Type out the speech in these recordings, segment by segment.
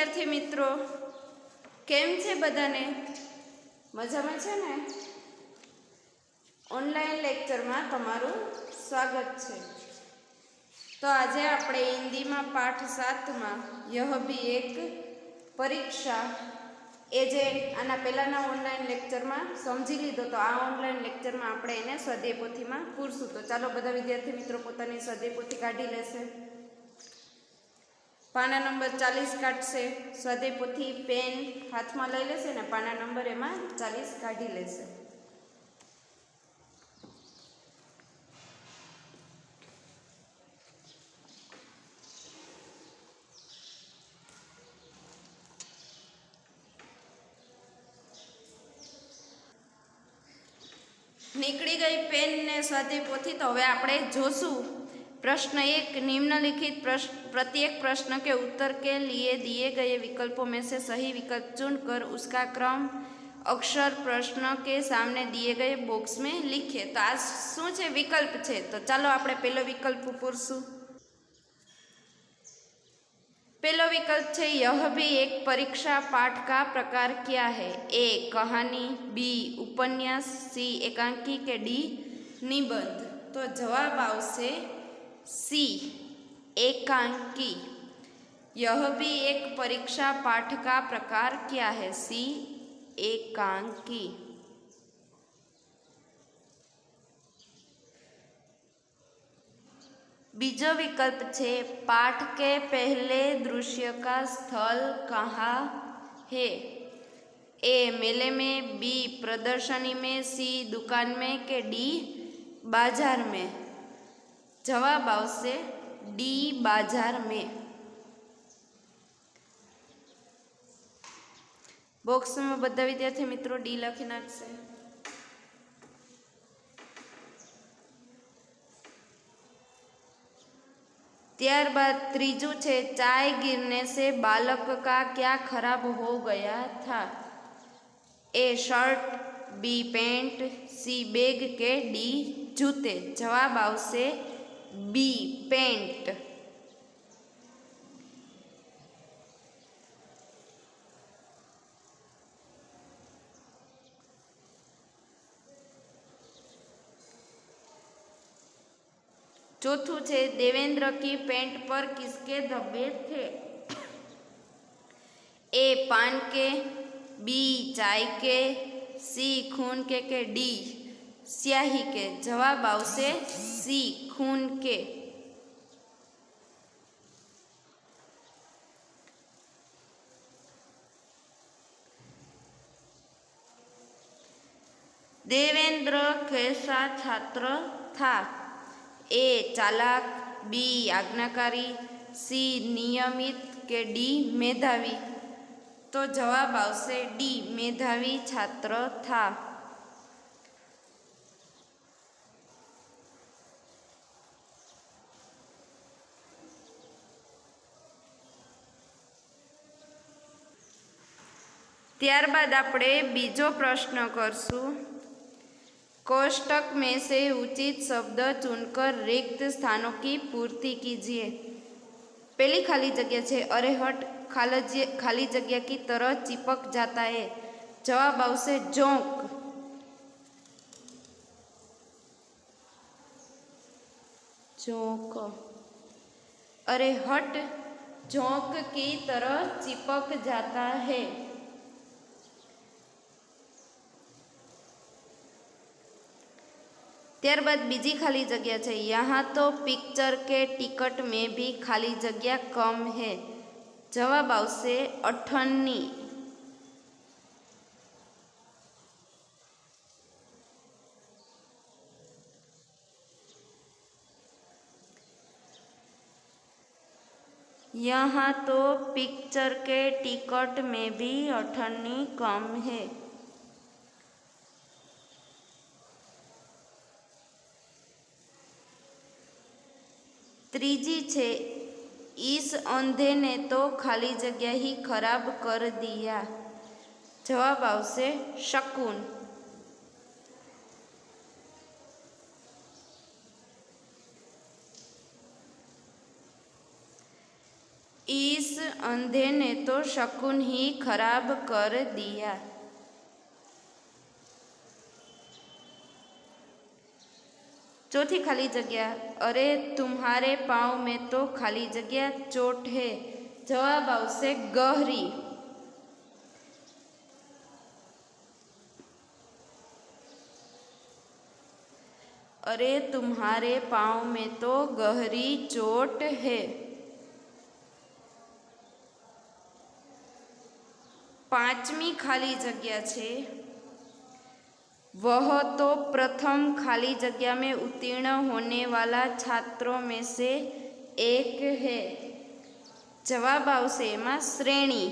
વિદ્યાર્થી મિત્રો, કેમ છે બધાને? મજામાં છે ને? ઓનલાઈન લેક્ચરમાં તમારું સ્વાગત છે. તો આજે આપણે હિન્દીમાં પાઠ 7માં યહ ભી એક પરીક્ષા એ જે આના પહેલાંના ઓનલાઈન લેક્ચરમાં સમજી લીધો, તો આ ઓનલાઈન લેક્ચરમાં આપણે એને સ્વાધ્યાય પોથીમાં પૂરશું. તો ચાલો બધા વિદ્યાર્થી મિત્રો પોતાની સ્વાધ્યાય પોથી કાઢી લેશે. પાના નંબર 40 કાઢશે. સ્વાધ્યાય પોથી પેન હાથમાં લઈ લેશે ને પાના નંબર એમાં 40 કાઢી લેશે. નીકળી ગઈ પેન ને સ્વાધ્યાય પોથી. તો હવે આપણે જોશું प्रश्न 1, निम्नलिखित प्रत्येक प्रश्न के उत्तर के लिए दिए गए विकल्पों में से सही विकल्प चुनकर उसका क्रम अक्षर प्रश्न के सामने दिए गए बॉक्स में लिखिए. तो आ शू है विकल्प है, तो चलो આપણે પહેલો વિકલ્પ પૂરશું. पहलो विकल्प है यह भी एक परीक्षा पाठ का प्रकार क्या है? ए कहानी, बी उपन्यास, सी एकांकी के डी निबंध. तो जवाब आवશે सी एकांकी. यह भी एक परीक्षा पाठ का प्रकार क्या है? सी एकांकी. बीजो विकल्प है पाठ के पहले दृश्य का स्थल कहाँ है? ए मेले में, बी प्रदर्शनी में, सी दुकान में के डी बाजार में. जवाब आवશે डी बाजार में. बॉक्स में બધા વિદ્યાર્થી મિત્રો ડી લખી નાખશે. ત્યારબાદ ત્રીજું છે चाय गिरने से बालक का क्या खराब हो गया था? A shirt, B pant, C bag के डी जूते. जवाब आवશે बी पेंट. चौथुं है देवेंद्र की पेंट पर किसके धब्बे थे? ए पान के, बी चाय के, सी खून के डी स्याही के. जवाब आवશે सी खून के. देवेंद्र कैसा छात्र था? ए चालाक, बी आज्ञाकारी, सी नियमित के डी मेधावी. तो जवाब आवશે डी मेधावी छात्र था. ત્યારબાદ આપણે બીજો પ્રશ્ન કરશું. कोष्टक में से उचित शब्द चुनकर रिक्त स्थानों की पूर्ति कीजिए. पहली खाली जगह है अरे हट खाली जगह की तरह चिपक जाता है. जवाब आवશે जोंक. जोंक. अरे हट जोंक की तरह चिपक जाता है. ત્યારબાદ બીજી ખાલી જગ્યા છે यहाँ तो पिक्चर के टिकट में भी खाली जगह कम है. जवाब आवશે 58. यहाँ तो पिक्चर के टिकट में भी 58 कम है. ત્રીજી છે इस अंधे ने तो खाली जगह ही खराब कर दिया. जवाब आवશે શકુન. इस इस अंधे ने तो शकुन ही खराब कर दिया। चौथी खाली जगह, अरे तुम्हारे पाँव में तो खाली जगह चोट है। जवाब आवशे गहरी। अरे तुम्हारे पाँव में तो गहरी चोट है। पांचमी खाली जगह छे, वह तो प्रथम खाली जगह में उत्तीर्ण होने वाला छात्रों में से एक है। जवाब आवशे एमां श्रेणी।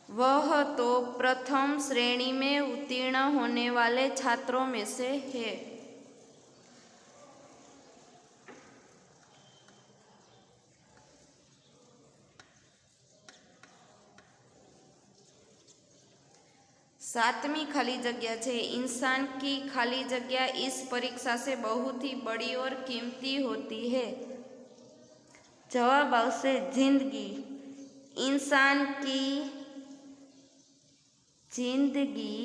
वह तो प्रथम श्रेणी में उत्तीर्ण होने वाले छात्रों में से है। सातवीं खाली जगह है, इंसान की खाली जगह इस परीक्षा से बहुत ही बड़ी और कीमती होती है। जवाब आवशे जिंदगी। इंसान की जिंदगी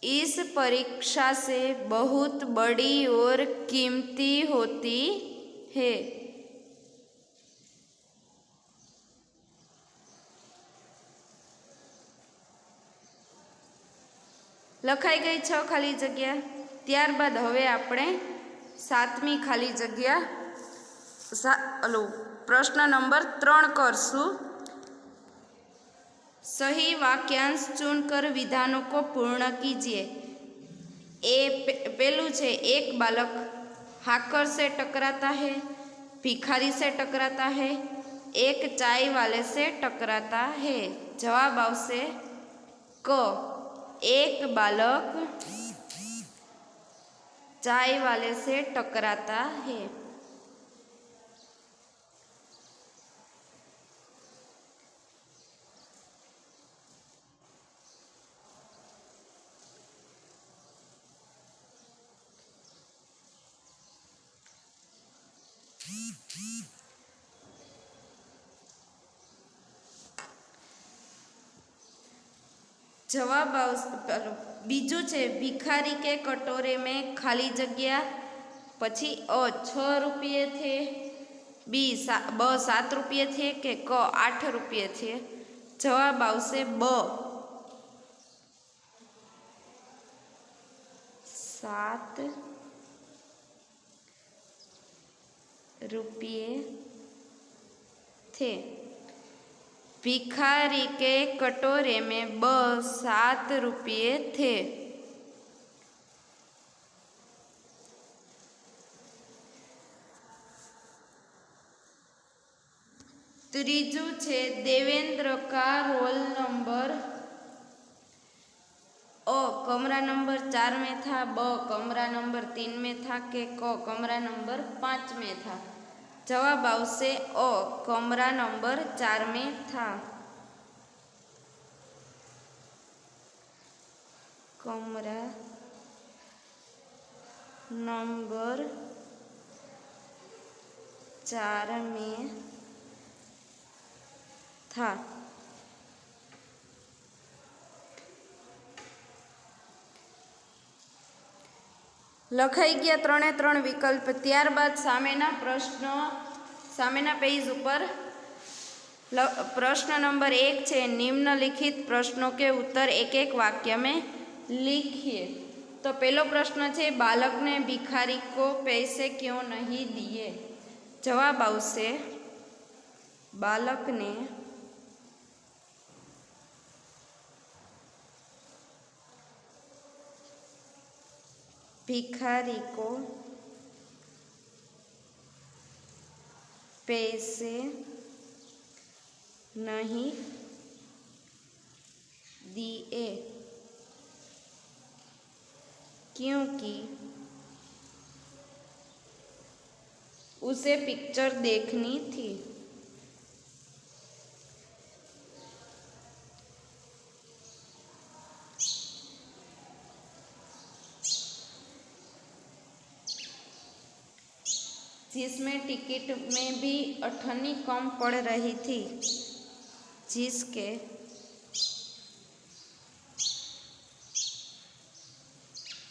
इस परीक्षा से बहुत बड़ी और कीमती होती है। लखाई गई 6 खाली जगह। त्यारबाद हवे आपणे 7મી खाली जगह प्रश्न नंबर 3 करशु। सही वाक्यांश चुनकर विधानों को पूर्ण कीजिए। पेलू छे, एक बालक हाकर से टकराता है, भिखारी से टकराता है, एक चाय वाले से टकराता है। जवाब आवशे क, एक बालक चाय वाले से टकराता है। जवाब बीजू छे, भिखारी के कटोरे में खाली जगह पछी अ 6 रुपये थे, ब 7 रुपये थे के क 8 रुपये थे। जवाब आवशे ब 7 रुपये थे। भिखारी के कटोरे में 7 रुपये थे। त्रीजू छे, देवेंद्र का रोल नंबर अ कमरा नंबर 4 में था, ब कमरा नंबर 3 में था के क कमरा नंबर 5 में था। जवाब आवशे अ कमरा नंबर 4 में था। कमरा नंबर 4 में था। लखाई गया 3 विकल्प। त्यारबाद सामेना पेज पर प्रश्न नंबर 1 है, निम्नलिखित प्रश्नों के उत्तर एक एक वाक्य में लिखिए। तो पहलो प्रश्न है, बालक ने भिखारी को पैसे क्यों नहीं दिए। जवाब आवशे बालक ने भिखारी को पैसे नहीं दिए क्योंकि उसे पिक्चर देखनी थी। जिसमें टिकट में भी अठन्नी कम पड़ रही थी, जिसके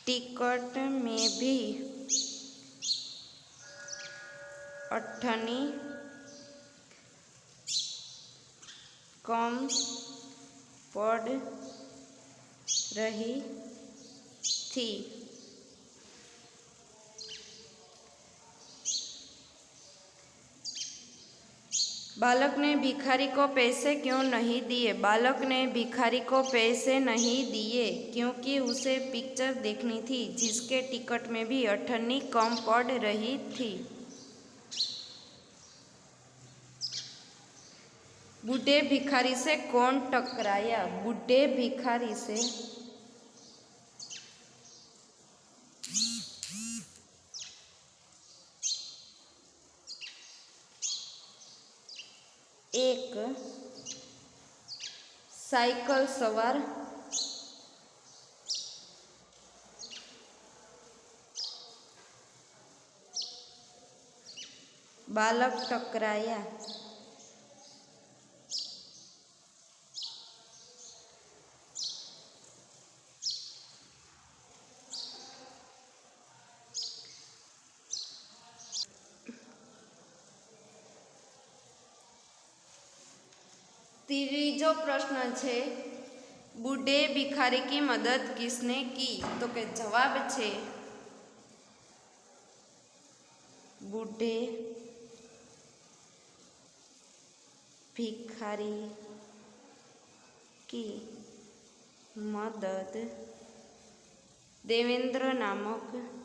टिकट में भी अठन्नी कम पड़ रही थी। बालक ने भिखारी को पैसे क्यों नहीं दिए? बालक ने भिखारी को पैसे नहीं दिए क्योंकि उसे पिक्चर देखनी थी, जिसके टिकट में भी अठन्नी कम पड़ रही थी। बूढ़े भिखारी से कौन टकराया? बूढ़े भिखारी से एक साइकिल सवार बालक टकराया। तीजो प्रश्न है, बूढ़े भिखारी की मदद किसने की? तो के जवाब है बूढ़े भिखारी की मदद देवेंद्र नामक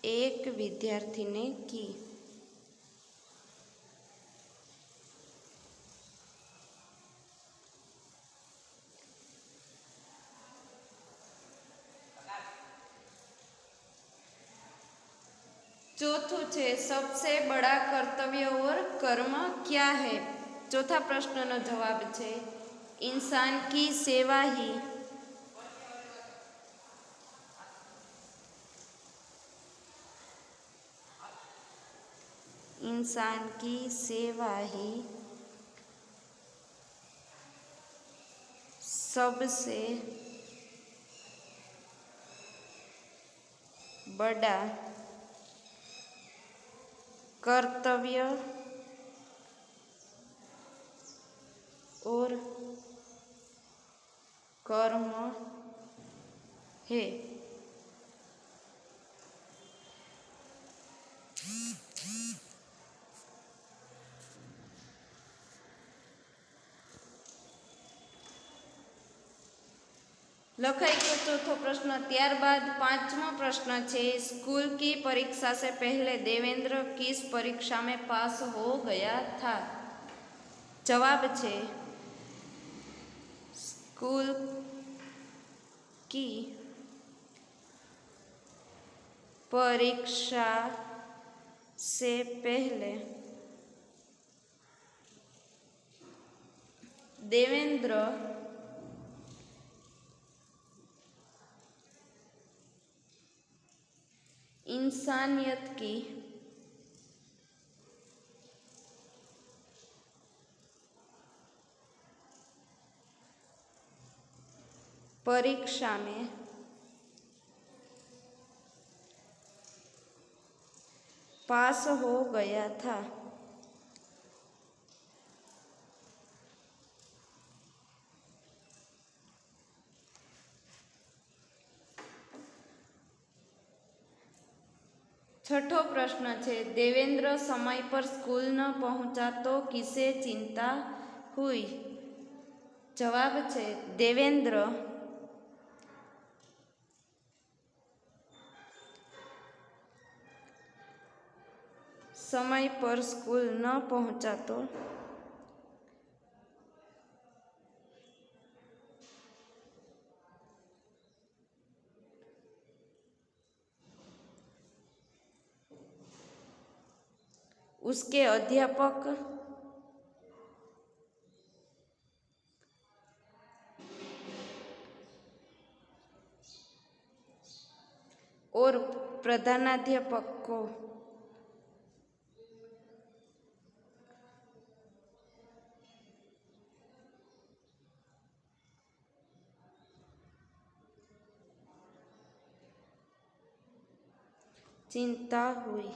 एक विद्यार्थी ने की। चौथुं है, सबसे बड़ा कर्तव्य और कर्म क्या है? चौथा प्रश्न नो जवाब है इंसान की सेवा ही इंसान की सेवा ही सबसे बड़ा कर्तव्य और कर्म है। लखाई को चौथो प्रश्न। त्यारबाद पांचवा प्रश्न है, स्कूल की परीक्षा से पहले देवेंद्र किस परीक्षा में पास हो गया था? जवाब है स्कूल की परीक्षा से पहले देवेंद्र इंसानियत की परीक्षा में पास हो गया था। छठो प्रश्न है, देवेंद्र समय पर स्कूल न पहुंचा तो किसे चिंता हुई? जवाब है देवेंद्र समय पर स्कूल न पहुंचा तो उसके अध्यापक और प्रधानाध्यापक को चिंता हुई।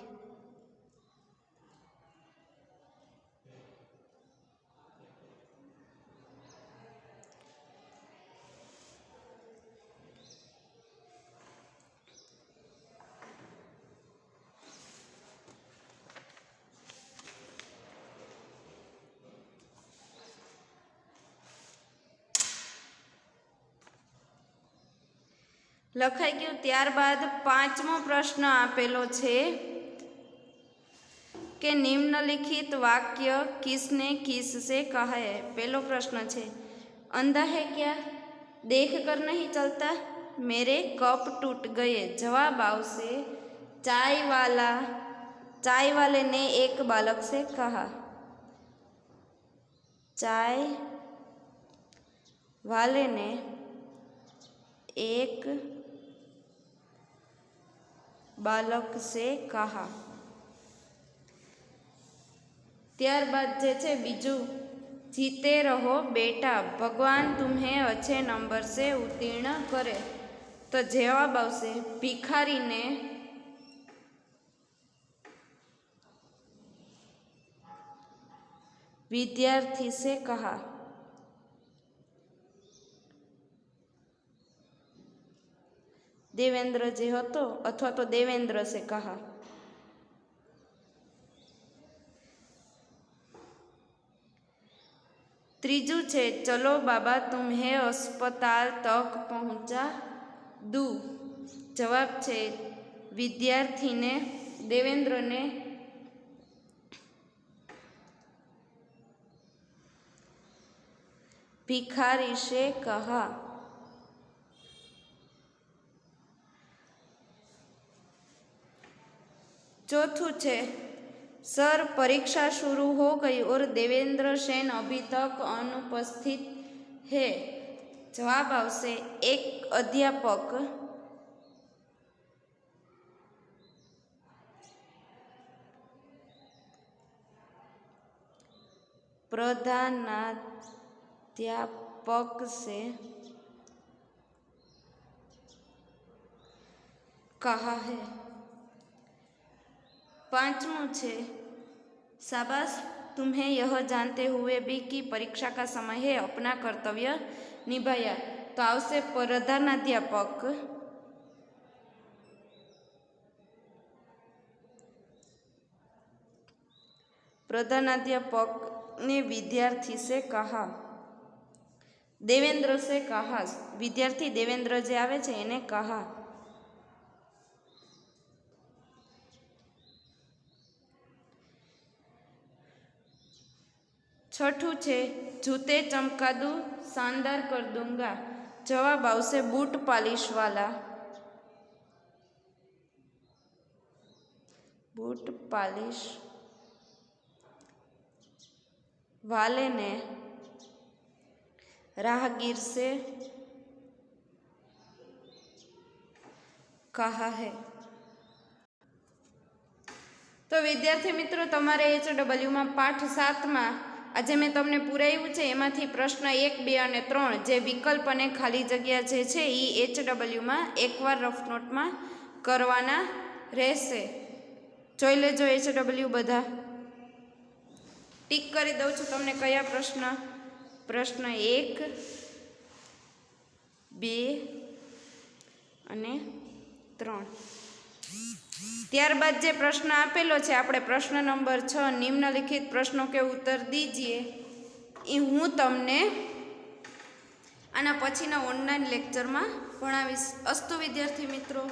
લખાઈ ગયું। ત્યારબાદ પાંચમો પ્રશ્ન આપેલો છે કે નિમ્નલિખિત વાક્ય કિસને કિસसे कहा है। पहलो प्रश्न है अंधा है क्या, देख कर नहीं चलता, मेरे कप टूट गए। जवाब आवशे चाय वाले ने एक बालक से कहा। चाय वाले ने एक बालक से कहा। ત્યારબાદ જે છે બીજું जीते रहो बेटा, भगवान तुम्हें अच्छे नंबर से उत्तीर्ण करे। तो जवाब आवशे भिखारी ने विद्यार्थी से कहा। देवेंद्र जी હતો अथवा तो देवेंद्र से कहा। त्रीजू छे चलो बाबा तुम्हें अस्पताल तक पहुंचा दूं। जवाब छे विद्यार्थी ने देवेंद्र ने भिखारी से कहा। चौथू छे सर परीक्षा शुरू हो गई और देवेंद्र सेन अभी तक अनुपस्थित है। जवाब आवशे एक अध्यापक प्रधानाध्यापक से कहा है। पांचवों छे शाबाश तुम्हें यह जानते हुए भी कि परीक्षा का समय है अपना कर्तव्य निभाया। तो आवशे प्रधानाध्यापक ने विद्यार्थी से कहा। देवेंद्र से कहा विद्यार्थी देवेंद्र जे आवे छे एने कहा। छठू छे जूते चमका दूं शानदार कर दूंगा। जवाब आवशे बूट पालिश वाला। बूट पालिश वाले ने राहगीर से कहा है। तो विद्यार्थी मित्रों तमारे HW में पाठ 7 में આજે મેં તમને પૂરાવ્યું છે એમાંથી પ્રશ્ન 1, 2 અને 3 જે વિકલ્પ અને ખાલી જગ્યા જે છે એ HW એકવાર રફ નોટમાં કરવાના રહેશે। જોઈ લેજો HW બધા। ટીક કરી દઉં છું તમને કયા પ્રશ્ન। પ્રશ્ન 1, 2 અને 3। ત્યારબાદ જે પ્રશ્ન આપેલો છે આપણે પ્રશ્ન નંબર 6 નિમ્નલિખિત પ્રશ્નों के उत्तर दीजिए એ હું તમને આના પછીના ઓનલાઈન લેક્ચરમાં ભણાવીશ। અસ્તુ વિદ્યાર્થી મિત્રો।